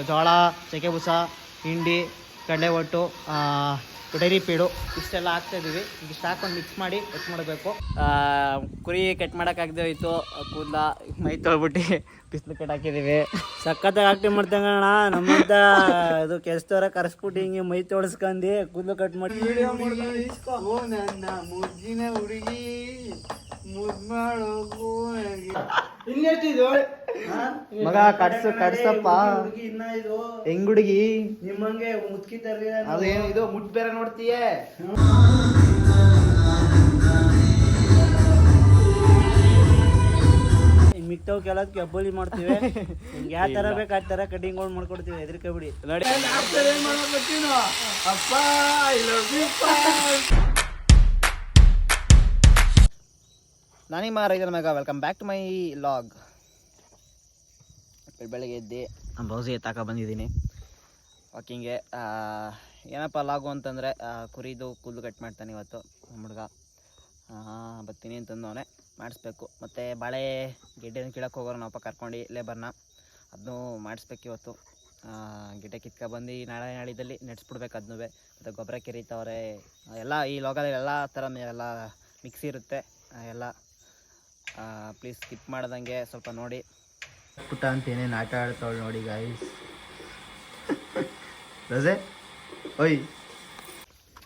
ಜೋಳ, ಚಕ್ಕೆ ಬೂಸ, ಹಿಂಡಿ, ಕಡಲೆ ಒಟ್ಟು, ಡೈರಿ ಪೀಡು ಇಷ್ಟೆಲ್ಲ ಹಾಕ್ತಾಯಿದ್ದೀವಿ. ಇಷ್ಟು ಹಾಕೊಂಡು ಮಿಕ್ಸ್ ಮಾಡಿ ಕಟ್ ಮಾಡಬೇಕು. ಕುರಿ ಕಟ್ ಮಾಡೋಕ್ಕಾಗದೆ ಹೋಯ್ತು. ಕೂದಲ ಮೈ ತೊಳ್ಬಿಟ್ಟು ಬಿಸಿಲು ಕಟ್ ಹಾಕಿದ್ದೀವಿ. ಸಖತ್ತಾಗಿ ಆಕ್ಟಿಂಗ್ ಮಾಡ್ತಂಗಣ. ನಮ್ಮಂತ ಇದು ಕೆಲಸದವ್ರ ಕರೆಸ್ಬಿಟ್ಟು ಹಿಂಗೆ ಮೈ ತೊಳಸ್ಕೊಂಡು ಕೂದಲು ಕಟ್ ಮಾಡಿ ವಿಡಿಯೋ ಮಾಡ್ಕೊಂಡು ನನ್ನ ಮುದ್ದಿನ ಹುಡುಗಿ ಮುದ್ದು ಮಾಡೋಕು ಇನ್ನೆಷ್ಟಿದು ಮಗ ಕಡ್ಸಪ್ಪ. ಹೆಂಗ್ ಹುಡುಗಿ ನಿಮ್ಮಂಗೆ ಮುದ್ಕಿ ತರ್ಲಿ. ಅದೇನು ಇದು ಮುಟ್ ಬೇರೆ ನೋಡ್ತೀಯ. ಮಿಕ್ತವ್ ಕೆಲಕ್ಕೆ ಹಬ್ಬಲಿ ಮಾಡ್ತೀವಿ. ಯಾವ ತರ ಬೇಕು ಆ ತರ ಕಟಿಂಗ್ ಮಾಡ್ಕೊಡ್ತೀವಿ. ಹೆದರಿಕೆ ಬಿಡಿ. ನೋಡಿ ಅಪ್ಪ ನಾನಿಮ್ಮ ರೈತರ ಮಗ. Welcome back to my vlog. ಬೆಳಗ್ಗೆ ಎದ್ದು ನಮ್ಮ ಬ್ಲೌಸ್ ಎತ್ತಾಕ ಬಂದಿದ್ದೀನಿ ವಾಕಿಂಗ್ಗೆ. ಏನಪ್ಪ ಲಾಗು ಅಂತಂದರೆ ಕುರಿದು ಕೂದಲು ಕಟ್ ಮಾಡ್ತಾನೆ ಇವತ್ತು ನಮ್ಮ ಹುಡುಗ. ಬರ್ತೀನಿ ಅಂತಂದವನೇ ಮಾಡಿಸ್ಬೇಕು. ಮತ್ತು ಬಾಳೆ ಗೆಡ್ಡೆನ ಕೀಳಕ್ಕೆ ಹೋಗೋರು ನಾವಪ್ಪ ಕರ್ಕೊಂಡು ಲೇಬರ್ನ. ಅದನ್ನೂ ಮಾಡಿಸ್ಬೇಕು ಇವತ್ತು. ಗಿಡ ಕಿತ್ಕ ಬಂದು ನಾಳಿದ್ದಲ್ಲಿ ನೆಡ್ಸ್ಬಿಡ್ಬೇಕು ಅದನ್ನೂ. ಮತ್ತು ಗೊಬ್ಬರ ಕೆರೀತವ್ರೆ ಎಲ್ಲ. ಈ ಲಾಗಲ್ಲಿ ಎಲ್ಲ ಥರ ಎಲ್ಲ ಮಿಕ್ಸಿ ಇರುತ್ತೆ ಎಲ್ಲ. ಪ್ಲೀಸ್ ಸ್ಕಿಪ್ ಮಾಡ್ದಂಗೆ ಸ್ವಲ್ಪ ನೋಡಿ. ಪುಟ್ಟ ಅಂತ ಏನೇನು ಆಟ ಆಡ್ತಾವಳು ನೋಡಿ ಗಾಯ್ಸ್. ರಜೆ ಓಯ್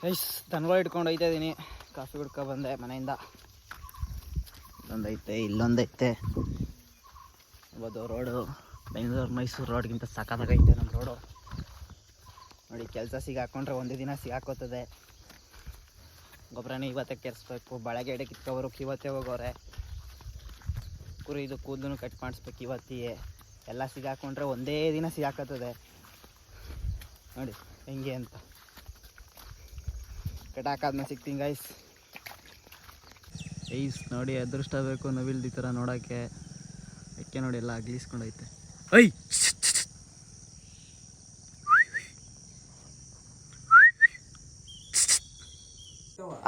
ಗೈಸ್, ದನಗಳು ಇಟ್ಕೊಂಡು ಹೋಯ್ತಾ ಇದ್ದೀನಿ. ಕಾಫಿ ಕುಡ್ಕೊ ಬಂದೆ ಮನೆಯಿಂದ. ಇಲ್ಲೊಂದೈತೆ ಇಲ್ಲೊಂದೈತೆ. ಅದು ರೋಡು ಬೆಂಗಳೂರು ಮೈಸೂರು ರೋಡ್ಗಿಂತ ಸಖತ್ತಾಗೈತೆ ನಮ್ಮ ರೋಡು ನೋಡಿ. ಕೆಲಸ ಸಿಗಾಕೊಂಡ್ರೆ ಒಂದೇ ದಿನ ಸಿಗಾಕೋತದೆ. ಗೊಬ್ಬರನೇ ಇವತ್ತೇ ಕೆರೆಸ್ಬೇಕು. ಬಾಳೆಗೆಡೆ ಕಿತ್ಕೊಬರೋಕೆ ಇವತ್ತೇ ಹೋಗೋರೆ. ಕುರಿದು ಕೂದಲು ಕಟ್ ಮಾಡಿಸ್ಬೇಕು ಇವತ್ತಿಗೆ. ಎಲ್ಲ ಸಿಗಾಕೊಂಡ್ರೆ ಒಂದೇ ದಿನ ಸಿಗಾಕತ್ತದೆ ನೋಡಿ ಹೆಂಗೆ ಅಂತ. ಕಟಾಕಾದ್ಮೇಲೆ ಸಿಗ್ತೀನಿ ಗೈಸ್. ನೋಡಿ ಅದೃಷ್ಟ ಬೇಕು ನವಿಲ್ದು ಈ ಥರ ನೋಡೋಕ್ಕೆ. ಎಕ್ಕೆ ನೋಡಿ ಎಲ್ಲ ಅಗ್ಲಿಸ್ಕೊಂಡೈತೆ.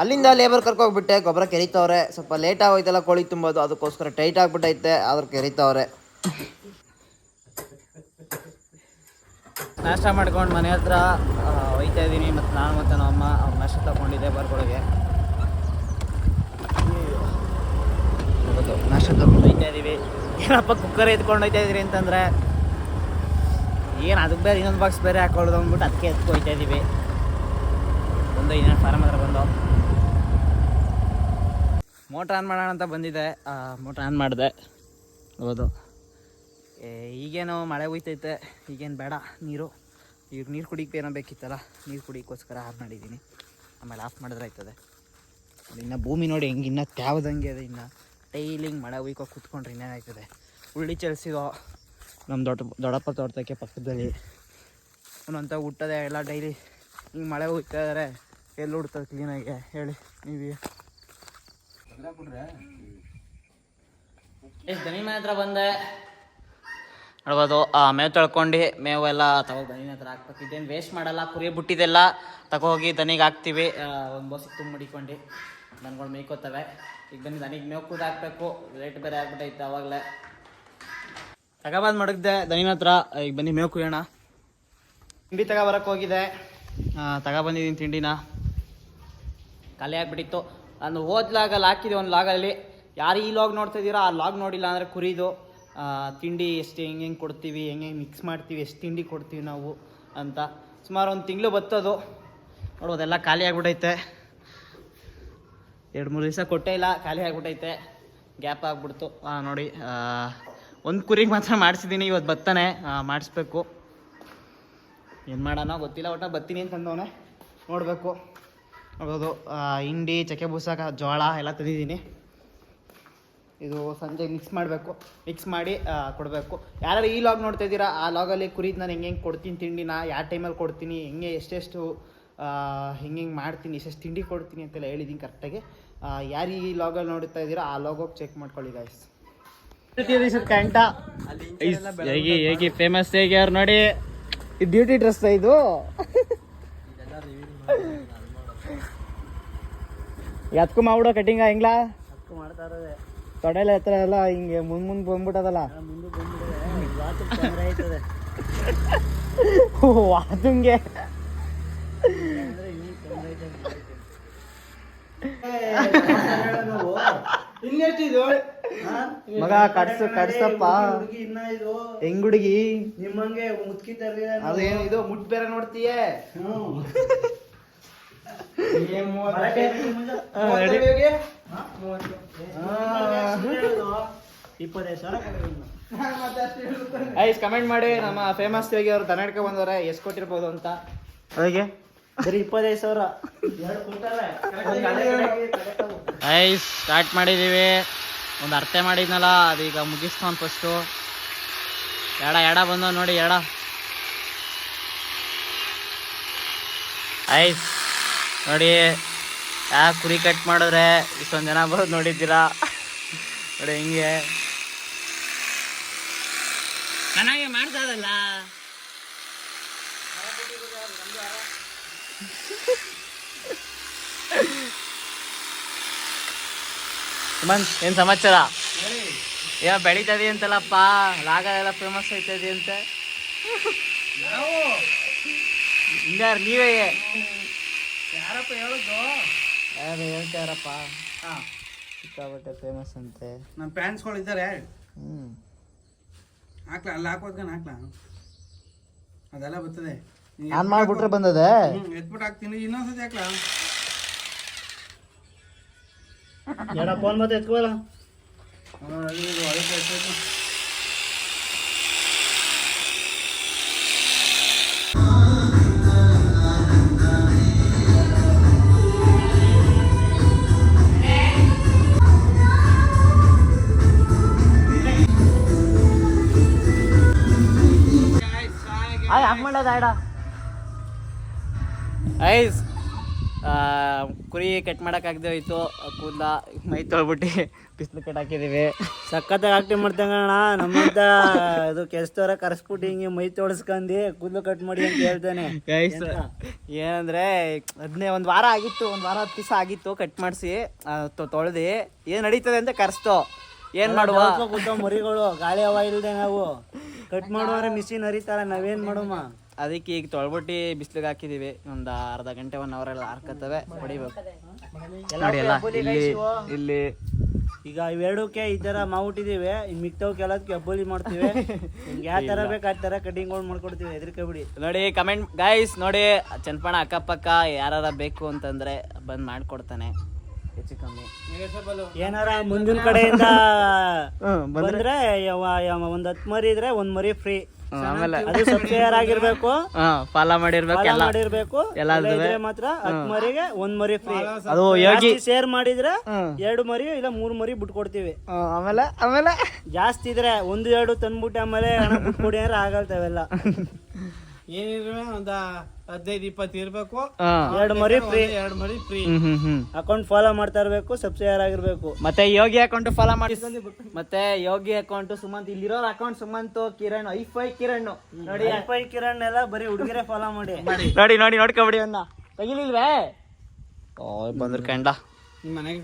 ಅಲ್ಲಿಂದ ಲೇಬರ್ ಕರ್ಕೋಗ್ಬಿಟ್ಟೆ. ಗೊಬ್ಬರ ಕೆರಿತವ್ರೆ. ಸ್ವಲ್ಪ ಲೇಟ್ ಆಗೋಯ್ತಲ್ಲ ಕೋಳಿ ತುಂಬೋದು, ಅದಕ್ಕೋಸ್ಕರ ಟೈಟ್ ಆಗಿಬಿಟ್ಟೈತೆ. ಆದ್ರೂ ಕೆರಿತವ್ರೆ. ನಾಷ್ಟ ಮಾಡ್ಕೊಂಡು ಮನೆ ಹತ್ರ ಹೋಯ್ತಾ ಇದ್ದೀನಿ. ಮತ್ತು ನಾನು ಮತ್ತು ನಮ್ಮಮ್ಮ ಅವ್ರ ನಾಷ್ಟ ತಗೊಂಡಿದ್ದೆ ಬರ್ಗಳಿಗೆ. ನಾಷ್ಟ ತಗೊಂಡು ಹೋಯ್ತಾ ಇದ್ದೀವಿ. ಏನಪ್ಪ ಕುಕ್ಕರ್ ಎತ್ಕೊಂಡು ಹೋಯ್ತಾ ಇದ್ದೀರಿ ಅಂತಂದರೆ ಏನು ಅದಕ್ಕೆ ಬೇರೆ ಇನ್ನೊಂದು ಬಾಕ್ಸ್ ಬೇರೆ ಹಾಕೊಳ್ಳೋದು ಅಂದ್ಬಿಟ್ಟು ಅದಕ್ಕೆ ಎತ್ಕೊ ಹೋಯ್ತಾ ಇದ್ದೀವಿ. ಒಂದು ಇನ್ನೊಂದು ಫಾರ್ಮ್ ಹತ್ರ ಬಂದು ಮೋಟ್ರ್ ಆನ್ ಮಾಡೋಣ ಅಂತ ಬಂದಿದ್ದೆ. ಮೋಟ್ರ್ ಆನ್ ಮಾಡಿದೆ. ಹೌದು, ಈಗೇನು ಮಳೆ ಹೋಯ್ತೈತೆ. ಈಗೇನು ಬೇಡ ನೀರು. ಈಗ ನೀರು ಕುಡಿಕೆ ಏನೋ ಬೇಕಿತ್ತಲ್ಲ, ನೀರು ಕುಡಿಯೋಕ್ಕೋಸ್ಕರ ಆಫ್ ಮಾಡಿದ್ದೀನಿ. ಆಮೇಲೆ ಆಫ್ ಮಾಡಿದ್ರೆ ಆಯ್ತದೆ. ಇನ್ನು ಭೂಮಿ ನೋಡಿ ಹೆಂಗೆ ಇನ್ನೂ ತ್ಯಾವ್ದಂಗೆ ಅದು. ಇನ್ನು ಡೈಲಿಂಗ್ ಮಳೆ ಹುಯ್ಕೋ ಕೂತ್ಕೊಂಡ್ರೆ ಇನ್ನೇನಾಯ್ತದೆ. ಉಳ್ಳಿ ಚಲಿಸಿದೋ ನಮ್ಮ ದೊಡ್ಡಪ್ಪ ತೋಟಕ್ಕೆ ಪಕ್ಕದಲ್ಲಿ ಒಂದೊಂಥ ಹುಟ್ಟದೆ ಎಲ್ಲ. ಡೈಲಿ ಹಿಂಗೆ ಮಳೆ ಹೋಗ್ತಾ ಇದ್ದಾರೆ. ಎಲ್ಲಿ ಹುಡ್ತದೆ ಕ್ಲೀನಾಗಿ ಹೇಳಿ ನೀವು. ದನಿ ಮನೆ ಹತ್ರ ಬಂದೆ ನೋಡ್ಬೋದು. ಮೇವು ತೊಳ್ಕೊಂಡು ಮೇವು ಎಲ್ಲ ತಗೋ ದನಿ ಹತ್ರ ಹಾಕ್ಬೇಕು. ಇದೇನು ವೇಸ್ಟ್ ಮಾಡಲ್ಲ. ಕುರಿ ಬುಟ್ಟಿದೆಲ್ಲ ತಗೋಗಿ ದನಿಗೆ ಹಾಕ್ತೀವಿ. ಒಂದು ಬೋಸಿಗೆ ತುಂಬ ಮಡಿಕೊಂಡು ದನಗಳು ಮೇಯ್ಕೋತವೆ. ಈಗ ಬನ್ನಿ ದನಿಗೆ ಮೇವು ಕೂದ ಹಾಕ್ಬೇಕು. ರೇಟ್ ಬೇರೆ ಆಗ್ಬಿಟ್ಟೈತೆ ಅವಾಗಲೇ. ತಗೊಬಂದು ಮಡಗ್ದೆ ದನಿನ ಹತ್ರ. ಈಗ ಬನ್ನಿ ಮೇವು ಕುಯ್ಯೋಣ. ತಿಂಡಿ ತಗೊಬರಕ್ಕೆ ಹೋಗಿದೆ. ತಗೊಬಂದಿದ್ದೀನಿ ತಿಂಡಿನ. ಖಾಲಿ ಆಗಿಬಿಟ್ಟಿತ್ತು. ನಾನು ಹೋದ ಲಾಗಲ್ಲಿ ಹಾಕಿದೆ ಒಂದು ಲಾಗಲ್ಲಿ. ಯಾರು ಈ ಲಾಗ್ ನೋಡ್ತಾ ಇದ್ದೀರೋ ಆ ಲಾಗ್ ನೋಡಿಲ್ಲ ಅಂದರೆ ಕುರಿದು ತಿಂಡಿ ಎಷ್ಟು ಹೆಂಗೆ ಕೊಡ್ತೀವಿ, ಹೆಂಗೆ ಮಿಕ್ಸ್ ಮಾಡ್ತೀವಿ, ಎಷ್ಟು ತಿಂಡಿ ಕೊಡ್ತೀವಿ ನಾವು ಅಂತ. ಸುಮಾರು ಒಂದು ತಿಂಗಳು ಬರ್ತದು ನೋಡ್ಬೋದೆಲ್ಲ. ಖಾಲಿ ಆಗಿಬಿಟ್ಟೈತೆ. 2-3 ದಿವಸ ಕೊಟ್ಟೇ ಇಲ್ಲ, ಖಾಲಿ ಆಗಿಬಿಟ್ಟೈತೆ. ಗ್ಯಾಪ್ ಆಗಿಬಿಡ್ತು ನೋಡಿ. ಒಂದು ಕುರಿಗೆ ಮಾತ್ರ ಮಾಡಿಸಿದ್ದೀನಿ. ಇವತ್ತು ಬರ್ತಾನೆ, ಮಾಡಿಸ್ಬೇಕು. ಏನು ಮಾಡೋಣ ಗೊತ್ತಿಲ್ಲ. ಒಟ್ಟು ಬರ್ತೀನಿ ಅಂತಂದವನೇ, ನೋಡಬೇಕು. ನೋಡ್ಬೋದು ಹಿಂಡಿ, ಚಕ್ಕೆ ಬೂಸ, ಜೋಳ ಎಲ್ಲ ತಂದಿದ್ದೀನಿ. ಇದು ಸಂಜೆ ಮಿಕ್ಸ್ ಮಾಡಬೇಕು. ಮಿಕ್ಸ್ ಮಾಡಿ ಕೊಡಬೇಕು. ಯಾರು ಈ ಲಾಗ್ ನೋಡ್ತಾ ಇದ್ದೀರಾ ಆ ಲಾಗಲ್ಲಿ ಕುರಿದು ನಾನು ಹೆಂಗೆ ಕೊಡ್ತೀನಿ ತಿಂಡಿನ, ಯಾವ ಟೈಮಲ್ಲಿ ಕೊಡ್ತೀನಿ, ಹೆಂಗೆ ಎಷ್ಟೆಷ್ಟು ಹೆಂಗೆ ಮಾಡ್ತೀನಿ, ಎಷ್ಟೆಷ್ಟು ತಿಂಡಿ ಕೊಡ್ತೀನಿ ಅಂತೆಲ್ಲ ಹೇಳಿದ್ದೀನಿ ಕರೆಕ್ಟಾಗಿ. ಯಾರು ಈ ಲಾಗಲ್ಲಿ ನೋಡ್ತಾ ಇದ್ದೀರಾ ಆ ಲಾಗೋಗಿ ಚೆಕ್ ಮಾಡ್ಕೊಳ್ಳಿ ಗಾಯ್ಸ್. ಕ್ಯಾಂಟ ಹೇಗೆ ಫೇಮಸ್ ಹೇಗೆ ಅವ್ರು ನೋಡಿ. ಇದು ಡ್ಯೂಟಿ ಡ್ರೆಸ್ ಇದು. ಅದಕ್ಕೂ ಮಾಡ್ಬಿಡೋ ಕಟಿಂಗ ಹೆಂಗ್ಲಾ ಮಾಡ್ತಾ ಇರೋದೆ. ತೊಡೆಲ್ಲ ಎತ್ತರ ಎಲ್ಲ ಹಿಂಗೆ ಮುಂದೆ ಬಂದ್ಬಿಟ್ಟದಲ್ಲ. ಮುಂದೆ ಬಂದ್ಬಿಟ್ಟದೆ. ವಾದಂಗೆ ಮಗ ಕಡ್ಸಪ್ಪ ಹೆಂಗ್ ಹುಡುಗಿ ನಿಮ್ಮಂಗೆ ಮುತ್ಕಿತಾರ್ರಿ ಅದೇನು ಇದು ಮುಟ್ ಬೇರೆ ನೋಡ್ತೀಯ ಐಸ್ ಕಮೆಂಟ್ ಮಾಡಿ ನಮ್ಮ ಫೇಮಸ್ ಯೋಗಿ ಅವರು ಕರ್ನಾಟಕ ಬಂದವ್ರೆ ಎಷ್ಟು ಕೊಟ್ಟಿರ್ಬೋದು ಅಂತ ಹಾಗೆ ಬರೀ 25,000 ಐಸ್ ಸ್ಟಾರ್ಟ್ ಮಾಡಿದೀವಿ ಒಂದು ಅರ್ಥ ಮಾಡಿದ್ನಲ್ಲ ಅದೀಗ ಮುಗಿಸ್ತಾನ್ ಫಸ್ಟು ಎಡ ಬಂದವ್ ನೋಡಿ ಎಡ ಐಸ್ ನೋಡಿ ಯಾಕೆ ಕುರಿ ಕಟ್ ಮಾಡಿದ್ರೆ ಇಷ್ಟೊಂದು ಜನ ಬರೋದು ನೋಡಿದ್ದೀರಾ ನೋಡಿ ಹಿಂಗೆ ಚೆನ್ನಾಗಿ ಮಾಡ್ತಾರಲ್ಲ ಸುಮಂತ್ ಏನ್ ಸಮಾಚಾರ ಏನೋ ಬೆಳೀತದೆ ಅಂತಲ್ಲಪ್ಪ ಲಾಗಲೆಲ್ಲ ಫೇಮಸ್ ಆಯ್ತದೆ ಅಂತ ಹಿಂಗಾರು ನೀವೇ ಯಾರಪ್ಪ ಹೇಳುದು ಯಾರು ಹೇಳ್ತಾರಪ್ಪ ಸಿಕ್ಕಾಬಟ್ಟೆ ಫೇಮಸ್ ಅಂತೆ ನಮ್ಮ ಫ್ಯಾನ್ಸ್ಗಳು ಇದ್ದಾರೆ ಹಾಕ್ಲಾ ಅಲ್ಲಿ ಹಾಕೋದ್ಕನ್ ಹಾಕ್ಲಾ ಅದೆಲ್ಲ ಬರ್ತದೆ ನಾನ್ ಮಾಡ್ಬಿಟ್ರೆ ಬಂದದೆ ಎತ್ಬಿಟ್ಟು ಹಾಕ್ತೀನಿ ಇನ್ನೊಂದ್ಸತಿ ಹಾಕ್ಲಾ ಎಡ ಫೋನ್ ಮತ್ತೆ ಎತ್ಕೋಲ್ಲ ಹಾಕ್ ಮಾಡೋದ ಆಡ ಐಸ್ ಕುರಿ ಕಟ್ ಮಾಡಕ್ಕಾಗದೆ ಹೋಯ್ತು ಕೂದಲ ಮೈ ತೊಳ್ಬಿಟ್ಟು ಬಿಸಿಲು ಕಟ್ ಹಾಕಿದೀವಿ ಸಖತ್ತಾಗಿ ಆಕ್ಟಿಂಗ್ ಮಾಡ್ತಂಗಣ ನಮ್ಮಂತ ಇದು ಕೆಲ್ಸದವ್ರ ಕರ್ಸ್ಬಿಟ್ಟು ಹಿಂಗೆ ಮೈ ತೊಳಸ್ಕೊಂಡಿ ಕೂದಲು ಕಟ್ ಮಾಡಿ ಅಂತ ಹೇಳ್ತಾನೆ ಗೈಸ್ ಏನಂದ್ರೆ ಒಂದು ವಾರ ಆಗಿತ್ತು, ಒಂದು ವಾರ 10 ದಿವಸ ಆಗಿತ್ತು ಕಟ್ ಮಾಡಿಸಿ ತೊಳೆದು ಏನು ನಡೀತದೆ ಅಂತ ಕರೆಸ್ತು. ಏನ್ ಮಾಡುವ ಮರಿಗಳು ಗಾಳಿ ಹವಾ ಇಲ್ದೆ ನಾವು ಕಟ್ ಮಾಡುವರೆ ಮಿಷಿನ್ ಹರಿತಾರ ನಾವೇನ್ ಮಾಡೋಮ. ಅದಕ್ಕೆ ಈಗ ತೊಳ್ಬಿಟ್ಟು ಬಿಸಿಲಿಗೆ ಹಾಕಿದೀವಿ. ಒಂದು ಅರ್ಧ ಗಂಟೆ 1 ಅವರ್ ಎಲ್ಲ ಹಾರ್ಕತ್ತವೆ, ಹೊಡಿಬೇಕು ನೋಡಿ. ಎಲ್ಲ ಇಲ್ಲಿ ಈಗ ಇವೆರಡಕ್ಕೆ ಈ ತರ ಮಾಡ್ಬಿಟ್ಟಿದೀವಿ. ಇನ್ ಮಿಕ್ತವಕ್ಕೆ ಎಲ್ಲದಕ್ಕೆ ಹಬ್ಬಲಿ ಮಾಡ್ತೀವಿ. ಯಾವ ತರ ಬೇಕು ಆ ತರ ಕಟಿಂಗ್ ಮಾಡ್ಕೊಡ್ತೀವಿ, ಹೆದರಿಕೆ ಬಿಡಿ. ನೋಡಿ ಕಮೆಂಟ್ ಗೈಸ್, ನೋಡಿ ಚನ್ನಪಣ ಅಕ್ಕಪಕ್ಕ ಯಾರ ಬೇಕು ಅಂತಂದ್ರೆ ಬಂದ್ ಮಾಡ್ಕೊಡ್ತಾನೆ ಹೆಚ್ಚು ಕಮ್ಮಿ. ಏನಾರ ಮುಂದಿನ ಕಡೆಯಿಂದ ಬಂದ್ರೆ ಒಂದ್ 10 ಮರಿ ಇದ್ರೆ 1 ಮರಿ ಫ್ರೀ. ಆಮೇಲೆ ಅದು ಸಬ್ಸ್ಕ್ರೈಬರ್ ಆಗಿರ್ಬೇಕು, ಫಾಲೋ ಮಾಡಿರ್ಬೇಕು, ಎಲ್ಲ ಮಾತ್ರ 10 ಮರಿಗೆ 1 ಮರಿ ಫ್ರೀ. ಅದು ಯೋಗಿ ಶೇರ್ ಮಾಡಿದ್ರೆ 2 ಮರಿ ಇಲ್ಲ 3 ಮರಿ ಬಿಟ್ಕೊಡ್ತೀವಿ. ಆಮೇಲೆ ಜಾಸ್ತಿ ಇದ್ರೆ 1-2 ತಂದ್ಬಿಟ್ಟು ಆಮೇಲೆ ಹಣ ಬಿಟ್ಕೊಡಿ ಅಂದ್ರೆ ಆಗಲ್ತಾವೆಲ್ಲ. ಏನಿದ್ರು ಒಂದ 15-20 ಇರ್ಬೇಕು, 2 ಮರಿ ಫ್ರೀ. 2 ಮರಿ ಫ್ರೀ. ಅಕೌಂಟ್ ಫಾಲೋ ಮಾಡ್ತಾ ಇರ್ಬೇಕು, ಸಬ್ಸ್ಕ್ರೈಬರ್ ಆಗಿರ್ಬೇಕು. ಮತ್ತೆ ಯೋಗಿ ಅಕೌಂಟ್ ಫಾಲೋ ಮಾಡಿ. ಮತ್ತೆ ಯೋಗಿ ಅಕೌಂಟ್ ಸುಮಂತ್, ಇಲ್ಲಿರೋ ಅಕೌಂಟ್ ಸುಮಂತ್, ಕಿರಣ್, ಐಫೈ ಕಿರಣ್ ನೋಡಿ. ಐಫೈ ಕಿರಣ್ ಎಲ್ಲ ಬರೀ ಹುಡುಗಿರೇ ಫಾಲೋ ಮಾಡಿ. ನೋಡಿ ನೋಡ್ಕೊಬಿಡಿ ಅನ್ನ ತೆಗಿಲಿಲ್ವೇ. ಬಂದ್ರ ಕಂಡ ನಿಮ್ಮ ಮನೆಗೆ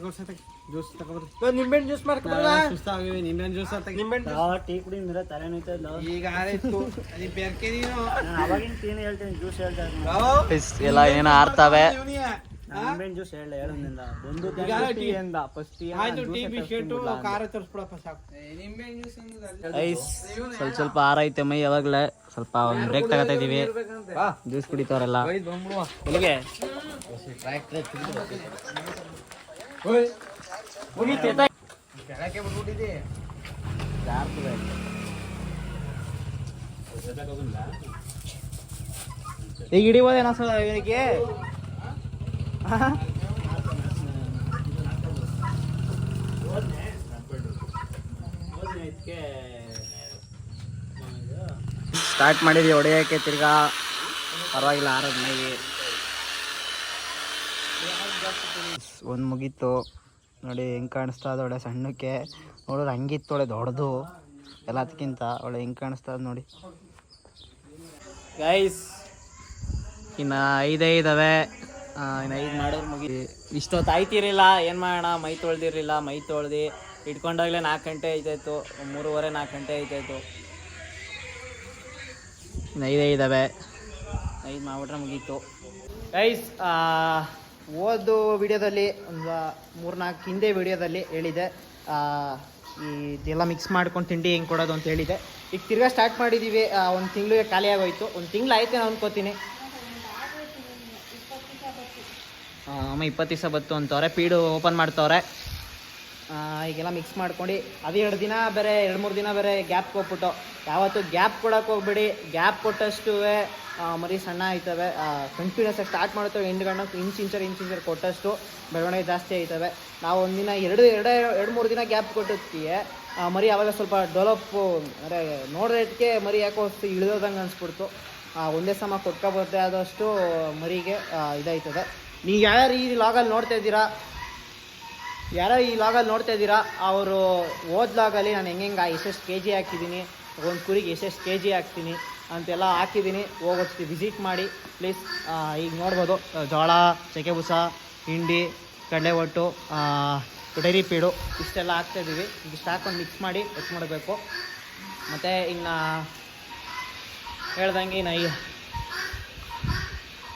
ಜ್ಯೂಸ್ ತಗೊಬರ್ರಿ. ನಿಂಬೆಹಣ್ಣು ಜ್ಯೂಸ್ ಮಾಡ್ಕೊಬಲ್ಲ. ಸುಸ್ತಾಗಿವೆ, ನಿಂಬೆಹಣ್ಣು ಜ್ಯೂಸ್ ಅಂತ. ನಿಂಬೆಹಣ್ಣು ಟೀ ಕುಡಿ ಅಂದ್ರೆ ತಲೆ ನೋಯ್ತಲ್ಲ. ಈಗ ಆಯ್ತು ಅದಿ ಬೆರ್ಕೆ ನೀನು. ಅವಾಗಿನ ಟೀನೇ ಹೇಳ್ತೀನಿ, ಜ್ಯೂಸ್ ಹೇಳ್ತಾ ಇದ್ದೀನಿ. ಎಲ್ಲ ಏನೋ ಆರ್ತಾವೆ. ನಿಂಬೆಹಣ್ಣು ಜ್ಯೂಸ್ ಹೇಳೋದ್ರಿಂದ ಬಂದು ಟೀ ಎಂದ ಫಸ್ಟ್ ಟೀ ಆಯ್ತು. ಟೀ ಬಿಸ್ಕೆಟ್ ಖಾರ ತರಿಸ್ಬಿಡಪ್ಪ ಸಾಕು. ನಿಂಬೆಹಣ್ಣು ಜ್ಯೂಸ್ ಅಂದ್ರೆ ಐಸ್ ಸ್ವಲ್ಪ ಆರೈತೆ ಮೈ. ಯಾವಾಗಲೇ ಸ್ವಲ್ಪ ಒಂದು ಬ್ರೇಕ್ ತಗೋತಾ ಇದೀವಿ. ಜ್ಯೂಸ್ ಕುಡಿತಾರಲ್ಲ ಎಲ್ಲಿಗೆ ಈಗ ಹಿಡಿಬೋದೇನ ಇವನಿಗೆ. ಸ್ಟಾರ್ಟ್ ಮಾಡಿದ್ವಿ ಹೊಡೆಯೋಕೆ, ತಿರ್ಗಾ ಪರವಾಗಿಲ್ಲ ಆರೋದು ಮೈಗೆ. ಒಂದು ಮುಗೀತು ನೋಡಿ, ಹೆಂಗೆ ಕಾಣಿಸ್ತಾ ಇದೆ ಒಳ್ಳೆ ಸಣ್ಣಕ್ಕೆ. ನೋಡಿದ್ರೆ ಹಂಗಿತ್ತು ಒಳ್ಳೆ ದೊಡ್ಡದು ಎಲ್ಲದಕ್ಕಿಂತ. ಒಳ್ಳೆ ಹೆಂಗೆ ಕಾಣಿಸ್ತಾ ಇದೆ ನೋಡಿ ಗೈಸ್. ಇನ್ನು 5 ಇದ್ದಾವೆ, ಇನ್ನು 5 ಮಾಡೋರು ಮುಗಿ. ಇಷ್ಟೊತ್ತು ಆಯ್ತಿರಲಿಲ್ಲ, ಏನು ಮಾಡೋಣ, ಮೈ ತೊಳ್ದಿರಲಿಲ್ಲ. ಮೈ ತೊಳ್ದು ಇಟ್ಕೊಂಡಾಗಲೇ 4 ಗಂಟೆ ಆಯ್ತಾಯಿತ್ತು, 3:15 4 ಗಂಟೆ ಆಯ್ತಾಯಿತ್ತು. ಇನ್ನು 5 ಇದ್ದಾವೆ. 5 ಮಾಡ್ಬಿಟ್ರೆ ಮುಗೀತು ಗೈಸ್. ಓದು ವಿಡಿಯೋದಲ್ಲಿ ಒಂದು 3-4 ಹಿಂದೆ ವಿಡಿಯೋದಲ್ಲಿ ಹೇಳಿದೆ ಇದೆಲ್ಲ ಮಿಕ್ಸ್ ಮಾಡ್ಕೊಂಡು ತಿಂಡಿ ಹೆಂಗೆ ಕೊಡೋದು ಅಂತ ಹೇಳಿದೆ. ಈಗ ತಿರ್ಗಾ ಸ್ಟಾರ್ಟ್ ಮಾಡಿದ್ದೀವಿ. 1 ತಿಂಗಳಿಗೆ ಖಾಲಿ ಆಗೋಯ್ತು. 1 ತಿಂಗಳು ಆಯ್ತು ನಾನು ಅನ್ಕೋತೀನಿ. ಅಮ್ಮ 20 ದಿವಸ ಬತ್ತು ಅಂತವ್ರೆ. Feed open ಮಾಡ್ತವ್ರೆ. ಈಗೆಲ್ಲ ಮಿಕ್ಸ್ ಮಾಡ್ಕೊಂಡು ಅದು 2 ದಿನ ಬೇರೆ 2-3 ದಿನ ಬೇರೆ ಗ್ಯಾಪ್ ಕೊಟ್ಬಿಟ್ಟು, ಯಾವತ್ತು ಗ್ಯಾಪ್ ಕೊಡೋಕೆ ಹೋಗ್ಬೇಡಿ. ಗ್ಯಾಪ್ ಕೊಟ್ಟಷ್ಟು ಮರಿ ಸಣ್ಣ ಆಯ್ತವೆ. ಕಂಟಿನ್ಯೂಸ್ ಆಗಿ ಸ್ಟಾರ್ಟ್ ಮಾಡ್ತವೆ. ಇಂಚರ್ ಕೊಟ್ಟಷ್ಟು ಬೆಳವಣಿಗೆ ಜಾಸ್ತಿ ಆಯ್ತವೆ. ನಾವು ಒಂದಿನ 2-3 ದಿನ ಗ್ಯಾಪ್ ಕೊಟ್ಟಿರ್ತೀವಿ. ಮರಿ ಆವಾಗ ಸ್ವಲ್ಪ ಡೆವಲಪ್ಪು ಅಂದರೆ ನೋಡೋದಕ್ಕೆ ಮರಿ ಯಾಕೋ ಅಷ್ಟು ಇಳಿದೋದಂಗೆ ಅನಿಸ್ಬಿಡ್ತು. ಒಂದೇ ಸಮ ಕೊಟ್ಕೊಬರುತ್ತೆ ಆದಷ್ಟು ಮರಿಗೆ ಇದಾಯ್ತದೆ. ನೀವು ಯಾರು ಈ ಲಾಗಲ್ಲಿ ನೋಡ್ತಾ ಇದ್ದೀರಾ ಅವರು ಓದ್ ಲಾಗಲ್ಲಿ ನಾನು ಹೆಂಗೆ ಎಷ್ಟೆಷ್ಟು KG ಹಾಕಿದ್ದೀನಿ, ಒಂದು ಕುರಿಗೆ ಎಷ್ಟೆಷ್ಟು KG ಹಾಕ್ತೀನಿ ಅಂತೆಲ್ಲ ಹಾಕಿದ್ದೀನಿ. ಹೋಗೋದು ವಿಸಿಟ್ ಮಾಡಿ ಪ್ಲೀಸ್. ಈಗ ನೋಡ್ಬೋದು ಜೋಳ, ಚಕ್ಕೆ ಬೂಸ, ಹಿಂಡಿ, ಕಡಲೆ ಒಟ್ಟು, ಡೈರಿ ಪೀಡು ಇಷ್ಟೆಲ್ಲ ಹಾಕ್ತಾಯಿದ್ದೀವಿ. ಇಷ್ಟು ಹಾಕೊಂಡು ಮಿಕ್ಸ್ ಮಾಡಿ ಎತ್ ಮಾಡಬೇಕು. ಮತ್ತು ಇನ್ನು ಹೇಳ್ದಂಗೆ ಇನ್ನು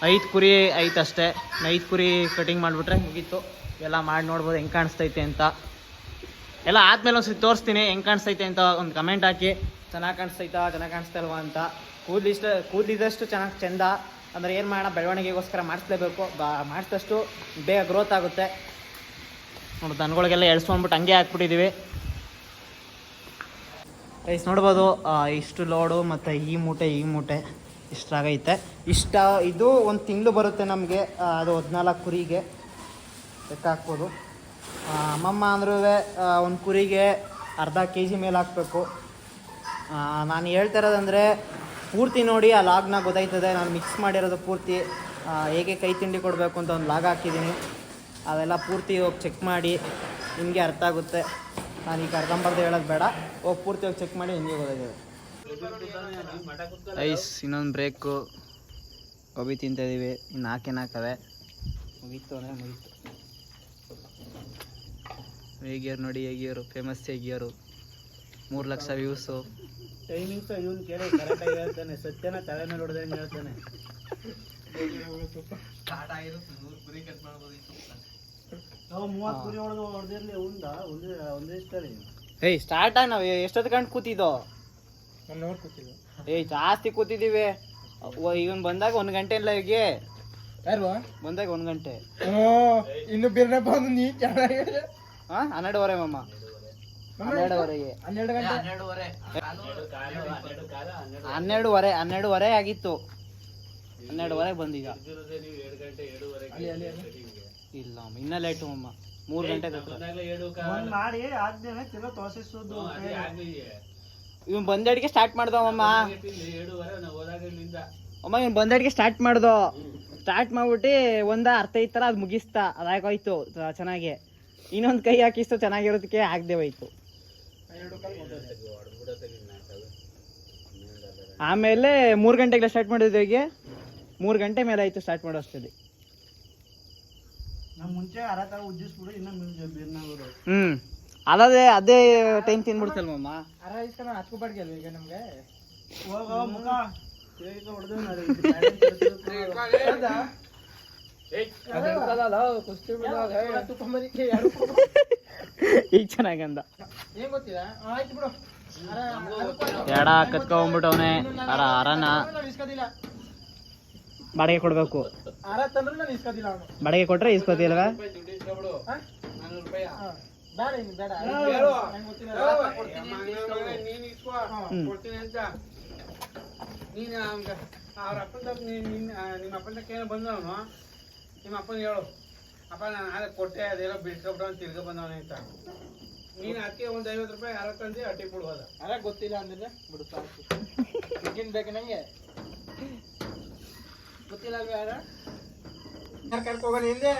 5 ಕುರಿ ಐತೆ ಅಷ್ಟೇ. 5 ಕುರಿ ಕಟಿಂಗ್ ಮಾಡಿಬಿಟ್ರೆ ಮುಗೀತು. ಎಲ್ಲ ಮಾಡಿ ನೋಡ್ಬೋದು ಹೆಂಗೆ ಕಾಣಿಸ್ತೈತೆ ಅಂತ. ಎಲ್ಲ ಆದಮೇಲೆ ಒಂದ್ಸತಿ ತೋರಿಸ್ತೀನಿ ಹೆಂಗೆ ಕಾಣಿಸ್ತೈತೆ ಅಂತ. ಒಂದು ಕಮೆಂಟ್ ಹಾಕಿ ಚೆನ್ನಾಗಿ ಕಾಣಿಸ್ತಾ ಇಲ್ವಾ ಅಂತ. ಕೂದಲಿದ್ದಷ್ಟು ಚೆಂದ ಅಂದರೆ ಏನು ಮಾಡೋಣ, ಬೆಳವಣಿಗೆಗೋಸ್ಕರ ಮಾಡಿಸ್ಲೇಬೇಕು. ಮಾಡಿಸಿದಷ್ಟು ಬೇಗ ಗ್ರೋತ್ ಆಗುತ್ತೆ. ನೋಡಿ ದನಗಳಿಗೆಲ್ಲ ಎಳ್ಸ್ಕೊಂಡ್ಬಿಟ್ಟು ಹಂಗೆ ಹಾಕ್ಬಿಟ್ಟಿದ್ದೀವಿ. ಗೈಸ್ ನೋಡ್ಬೋದು ಇಷ್ಟು ಲೋಡು ಮತ್ತು ಈ ಮೂಟೆ ಇಷ್ಟಾಗೈತೆ. ಇದು 1 ತಿಂಗಳು ಬರುತ್ತೆ ನಮಗೆ. ಅದು 14 ಕುರಿಗೆ ಲೆಕ್ಕ ಹಾಕ್ಬೋದು. ಅಮ್ಮಮ್ಮ ಅಂದ್ರೂ 1 ಕುರಿಗೆ ಅರ್ಧ kg ಮೇಲೆ ಹಾಕಬೇಕು. ನಾನು ಹೇಳ್ತಾ ಇರೋದಂದರೆ ಪೂರ್ತಿ ನೋಡಿ ಆ ಲಾಗ್ನ ಗೊತ್ತಾಯ್ತದೆ. ನಾನು ಮಿಕ್ಸ್ ಮಾಡಿರೋದು ಪೂರ್ತಿ ಹೇಗೆ ಕೈ ತಿಂಡಿ ಕೊಡಬೇಕು ಅಂತ ಒಂದು ಲಾಗ್ ಹಾಕಿದ್ದೀನಿ. ಅವೆಲ್ಲ ಪೂರ್ತಿ ಹೋಗಿ ಚೆಕ್ ಮಾಡಿ ನಿಮಗೆ ಅರ್ಥ ಆಗುತ್ತೆ. ನಾನು ಈಗ ಅರ್ಧಂಬರ್ಧ ಹೇಳೋದು ಬೇಡ, ಹೋಗಿ ಪೂರ್ತಿ ಹೋಗಿ ಚೆಕ್ ಮಾಡಿ ನಿಮಗೆ ಗೊತ್ತಾಗಿದೆ. ಐಸ್ ಇನ್ನೊಂದು ಬ್ರೇಕು. ಗೋಬಿ ತಿಂತಾಯಿದ್ದೀವಿ. ಇನ್ನು 4 ಹಾಕವೆ. ಮುಗೀತು ಅಂದರೆ ಮುಗೀತು. ಹೇಗಿಯರು ನೋಡಿ, ಹೇಗಿಯರು ಫೇಮಸ್ ಹೇಗಿಯರು 3 ಲಕ್ಷ ವ್ಯೂಸು. ಟೈಮಿಂಗ್ಸ್ ಇವನು ಕೇಳಿ ಕರೆಕ್ಟಾಗಿ ಹೇಳ್ತಾನೆ. ಸತ್ಯನ ತಲೆ ಮೇಲೆ ಹೊಡೆದಂಗೆ ಹೇಳ್ತಾನೆ. ನಾವು 30 ಕುರಿ ಹೊಡೆದಿರಲಿ ಒಂದೇ ಇಷ್ಟರಿ. ಸ್ಟಾರ್ಟ್ ಆಗಿ ನಾವು ಎಷ್ಟೊತ್ತು ಗಂಟೆ ಕೂತಿದ್ದೋ? 1 ಅವರ್ ಕೂತಿದ್ದು. ಜಾಸ್ತಿ ಕೂತಿದ್ದೀವಿ. ಇವನ್ ಬಂದಾಗ 1 ಗಂಟೆ ಇಲ್ಲ. ಈಗ ಯಾರು ಬಂದಾಗ 1 ಗಂಟೆ. ಇನ್ನು ಬೇರೆ ಬಂದು ನೀ ಚೆನ್ನಾಗಿ 12:30 ಮಮ್ಮ. 12:30 12:30 ಆಗಿತ್ತು. 12:30 ಬಂದೀಗ. ಇಲ್ಲ ಇನ್ನ ಲೇಟು ಮಮ್ಮ. 3 ಗಂಟೆ ಮಾಡಿ ಆದ್ಮೇಲೆ ತಿನ್ನೋ ತೋರಿಸುದು. ಇವನ್ ಬಂದಡಿಗೆ ಸ್ಟಾರ್ಟ್ ಮಾಡ್ದವ ಮಮ್ಮ. ಇವನ್ ಬಂದಡಿಗೆ ಸ್ಟಾರ್ಟ್ ಮಾಡ್ದೋ. ಸ್ಟಾರ್ಟ್ ಮಾಡ್ಬಿಟ್ಟು ಅರ್ಥ ಐತಲ್ಲ ಅದು ಮುಗಿಸ್ತಾ. ಅದಾಗೋಯ್ತು ಚೆನ್ನಾಗಿ. ಇನ್ನೊಂದು ಕೈ ಹಾಕಿಸ್ತು ಚೆನ್ನಾಗಿರೋದಕ್ಕೆ ಆಗದೆ ಹೋಯ್ತು. ಆಮೇಲೆ 3 ಗಂಟೆಗೆ ಸ್ಟಾರ್ಟ್ ಮಾಡಿದ್ವಿ. ಈಗ 3 ಗಂಟೆ ಮೇಲೆ ಆಯ್ತು ಸ್ಟಾರ್ಟ್ ಮಾಡೋ ಅಷ್ಟಲ್ಲಿ. ಮುಂಚೆ ಉಜ್ಜಿಸ್ಬಿಡು. ಅದೇ ಟೈಮ್ ತಿನ್ಬಿಡ್ತಲ್ವಮ್ಮ. ಹಚ್ಕೊಬಾರ್ಗೆ ಅಲ್ವ ಈಗ ನಮ್ಗೆ. ಈಗ ಚೆನ್ನಾಗಂದ ಎಡ ಕತ್ಕೊಂಡ್ಬಿಟ್ಟವನೆ. ಅರನ ಬಾಡಿಗೆ ಕೊಡ್ಬೇಕು. ಬಾಡಿಗೆ ಕೊಟ್ರೆ ಇಸ್ಕೋತಿಲ್ವಾ? ನಿಮ್ಮ ಅಪ್ಪನ ಬಂದವನು. ನಿಮ್ಮ ಅಪ್ಪನ ಹೇಳು, ಅಪ್ಪ ನಾನು ಆಗ ಕೊಟ್ಟೆ, ಅದೆಲ್ಲ ಬಿಡ್ಸ್ಕೊಬಿಟ್ಟು ಅಂತ ತಿರ್ಗ ಬಂದವನೇ ಅಂತ. ನೀನು ಅದಕ್ಕೆ ಒಂದು 50 ರೂಪಾಯಿ 60 ತಂದು ಅಟ್ಟಿ ಬಿಡ್ಬೋದ. ಅರ ಗೊತ್ತಿಲ್ಲ ಅಂದ್ರೆ ಬಿಡುತ್ತಾ ಬೇಕು ನಂಗೆ. ಗೊತ್ತಿಲ್ಲ ಅಲ್ವ ಯಾರ ಕರ್ಕೋಗೋಣ ಹಿಂದೆ.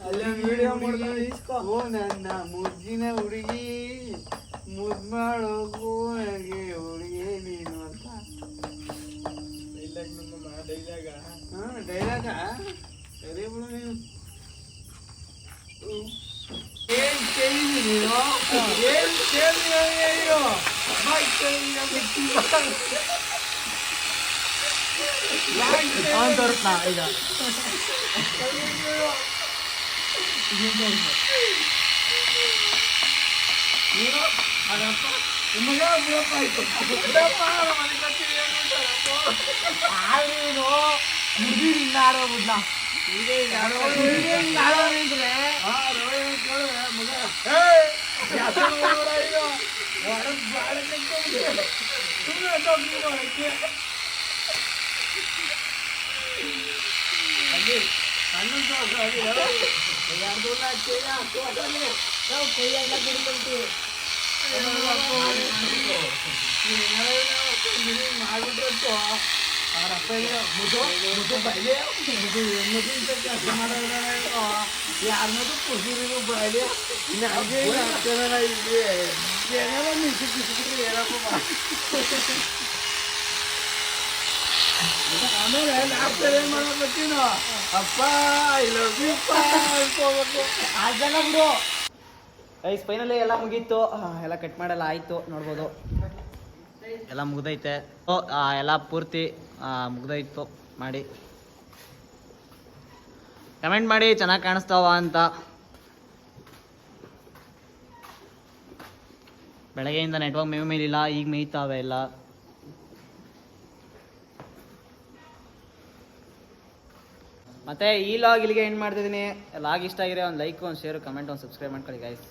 ಅಲ್ಲೇ ವಿಡಿಯೋ ಮಾಡ್ಕೊಂಡು ಇಸ್ಕೋ. ಓ ನನ್ನ ಮುದ್ದಿನ ಹುಡುಗಿ, ಮುದ್ದು ಮಾಡೋಕು ನನಗೆ ಹುಡುಗಿ ನೀನು ಅಂತ ಡೈಲಾಗ ಸರಿ ಬಿಡು. ನೀನು ಏನ್ ಕೇಳಿದೀನಿ ನೀನು? ಏನ್ ಕೇಳಿದೀನಿ? ಅವನ್ ತೋರಿಸ್ನಾ ಈಗ ಗೈಸ್ ಫೈನಲಿ ಎಲ್ಲ ಮುಗೀತು, ಎಲ್ಲ ಕಟ್ ಮಾಡಲ್ಲ ಆಯಿತು, ನೋಡ್ಬೋದು ಎಲ್ಲ ಮುಗ್ದೈತೆ. ಎಲ್ಲ ಪೂರ್ತಿ ಮುಗ್ದೈತು. ಮಾಡಿ ಕಮೆಂಟ್ ಮಾಡಿ ಚೆನ್ನಾಗಿ ಕಾಣಿಸ್ತಾವ ಅಂತ. ಬೆಳಗ್ಗೆಯಿಂದ ನೆಟ್ವರ್ಕ್ ಮೇವು ಮೇಲಿಲ್ಲ, ಈಗ ಮೇಯ್ತಾವೆ ಎಲ್ಲ. ಮತ್ತೆ ಈ ಲಾಗ್ ಇಲ್ಲಿಗೆ ಎಂಡ್ ಮಾಡ್ತಿದ್ದೀನಿ. ಲಾಗ್ ಇಷ್ಟ ಆಗಿರೋ ಒಂದು ಲೈಕ್, ಒಂದು ಶೇರ್, ಕಮೆಂಟ್, ಒಂದು ಸಬ್ಸ್ಕ್ರೈಬ್ ಮಾಡ್ಕೊಳ್ಳಿ ಗೈಸ್.